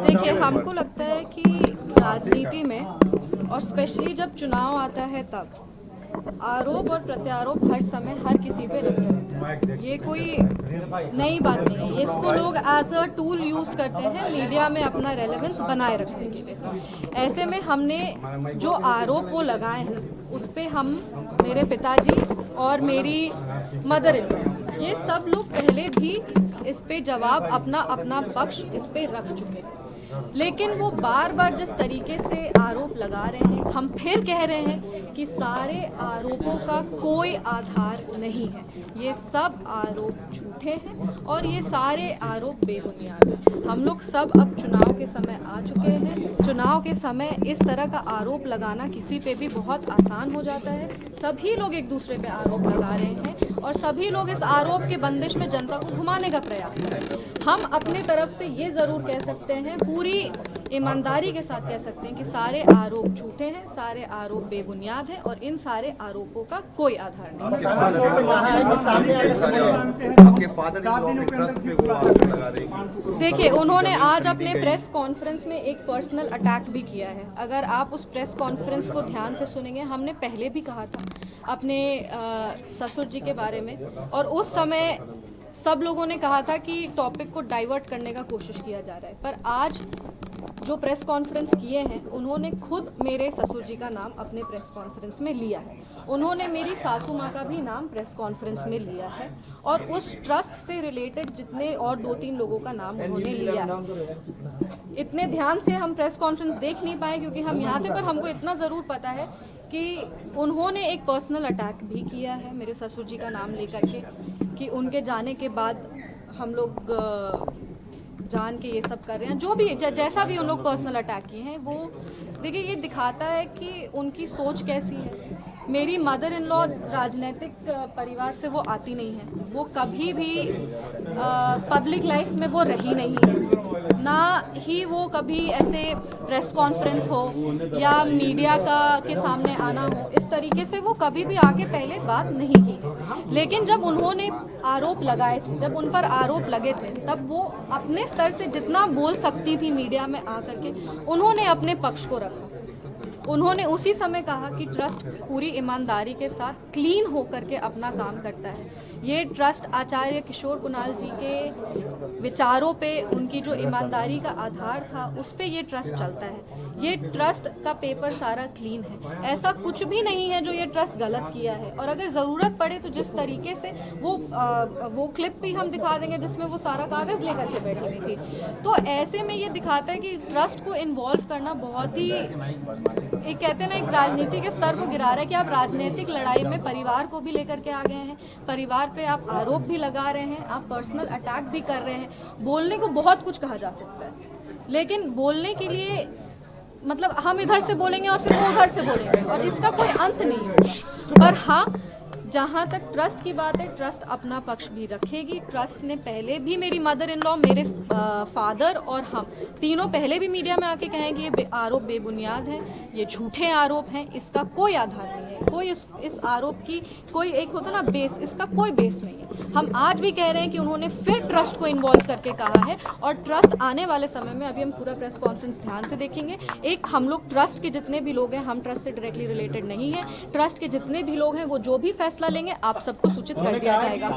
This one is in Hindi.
देखिए, हमको लगता है कि राजनीति में और स्पेशली जब चुनाव आता है तब आरोप और प्रत्यारोप हर समय हर किसी पे लगते रहते हैं। ये कोई नई बात नहीं है। इसको लोग एज अ टूल यूज करते हैं मीडिया में अपना रेलेवेंस बनाए रखने के लिए। ऐसे में हमने जो आरोप वो लगाए हैं उस पे हम, मेरे पिताजी और मेरी मदर इन लॉ, ये सब लोग पहले भी इस पे जवाब अपना अपना पक्ष इस पे रख चुके हैं। लेकिन वो बार बार जिस तरीके से आरोप लगा रहे हैं, हम फिर कह रहे हैं कि सारे आरोपों का कोई आधार नहीं है। ये सब आरोप झूठे हैं और ये सारे आरोप बेबुनियाद हैं। हम लोग सब अब चुनाव के समय आ चुके हैं। चुनाव के समय इस तरह का आरोप लगाना किसी पे भी बहुत आसान हो जाता है। सभी लोग एक दूसरे पे आरोप लगा रहे हैं और सभी लोग इस आरोप के बंदिश में जनता को घुमाने का प्रयास कर रहे हैं। हम अपने तरफ से ये जरूर कह सकते हैं, पूरी ईमानदारी के साथ कह सकते हैं कि सारे आरोप झूठे हैं, सारे आरोप बेबुनियाद हैं और इन सारे आरोपों का कोई आधार नहीं। देखिए, उन्होंने आज अपने प्रेस कॉन्फ्रेंस में एक पर्सनल अटैक भी किया है। अगर आप उस प्रेस कॉन्फ्रेंस को ध्यान से सुनेंगे, हमने पहले भी कहा था अपने ससुर जी के बारे में, और उस समय सब लोगों ने कहा था कि टॉपिक को डाइवर्ट करने का कोशिश किया जा रहा है। पर आज जो प्रेस कॉन्फ्रेंस किए हैं, उन्होंने खुद मेरे ससुर जी का नाम अपने प्रेस कॉन्फ्रेंस में लिया है। उन्होंने मेरी सासू माँ का भी नाम प्रेस कॉन्फ्रेंस में लिया है और उस ट्रस्ट से रिलेटेड जितने और 2-3 लोगों का नाम उन्होंने लिया है। इतने ध्यान से हम प्रेस कॉन्फ्रेंस देख नहीं पाए क्योंकि हम यहाँ थे, पर हमको इतना ज़रूर पता है कि उन्होंने एक पर्सनल अटैक भी किया है मेरे ससुर जी का नाम लेकर के, कि उनके जाने के बाद हम लोग जान के ये सब कर रहे हैं। जो भी जैसा भी उन लोग पर्सनल अटैक किए हैं, वो देखिए ये दिखाता है कि उनकी सोच कैसी है। मेरी मदर इन लॉ राजनीतिक परिवार से वो आती नहीं है। वो कभी भी पब्लिक लाइफ में वो रही नहीं है, ना ही वो कभी ऐसे प्रेस कॉन्फ्रेंस हो या मीडिया के सामने आना हो, इस तरीके से वो कभी भी आके पहले बात नहीं की। लेकिन जब उन्होंने आरोप लगाए थे, जब उन पर आरोप लगे थे, तब वो अपने स्तर से जितना बोल सकती थी मीडिया में आकर के, उन्होंने अपने पक्ष को रखा। उन्होंने उसी समय कहा कि ट्रस्ट पूरी ईमानदारी के साथ क्लीन होकर के अपना काम करता है। ये ट्रस्ट आचार्य किशोर कुणाल जी के विचारों पे, उनकी जो ईमानदारी का आधार था, उस पे ये ट्रस्ट चलता है। ये ट्रस्ट का पेपर सारा क्लीन है। ऐसा कुछ भी नहीं है जो ये ट्रस्ट गलत किया है। और अगर ज़रूरत पड़े तो जिस तरीके से वो क्लिप भी हम दिखा देंगे जिसमें वो सारा कागज़ लेकर के बैठी हुई थी। तो ऐसे में ये दिखाता है कि ट्रस्ट को इन्वॉल्व करना बहुत ही, एक कहते हैं ना, एक राजनीति के स्तर को गिरा रहा है कि आप राजनीतिक लड़ाई में परिवार को भी लेकर के आ गए हैं। परिवार पे आप आरोप भी लगा रहे हैं, आप पर्सनल अटैक भी कर रहे हैं। बोलने को बहुत कुछ कहा जा सकता है, लेकिन बोलने के लिए मतलब हम इधर से बोलेंगे और फिर वो उधर से बोलेंगे और इसका कोई अंत नहीं है। पर हाँ, जहाँ तक ट्रस्ट की बात है, ट्रस्ट अपना पक्ष भी रखेगी। ट्रस्ट ने पहले भी, मेरी मदर इन लॉ, मेरे फादर और हम तीनों पहले भी मीडिया में आके कहें कि ये आरोप बेबुनियाद हैं, ये झूठे आरोप हैं, इसका कोई आधार नहीं है। कोई इस आरोप की कोई, एक होता ना बेस, इसका कोई बेस नहीं है। हम आज भी कह रहे हैं कि उन्होंने फिर ट्रस्ट को इन्वॉल्व करके कहा है और ट्रस्ट आने वाले समय में, अभी हम पूरा प्रेस कॉन्फ्रेंस ध्यान से देखेंगे। एक, हम लोग ट्रस्ट के जितने भी लोग हैं, हम ट्रस्ट से डायरेक्टली रिलेटेड नहीं है। ट्रस्ट के जितने भी लोग हैं, वो जो भी फैसला लेंगे आप सबको सूचित कर दिया जाएगा।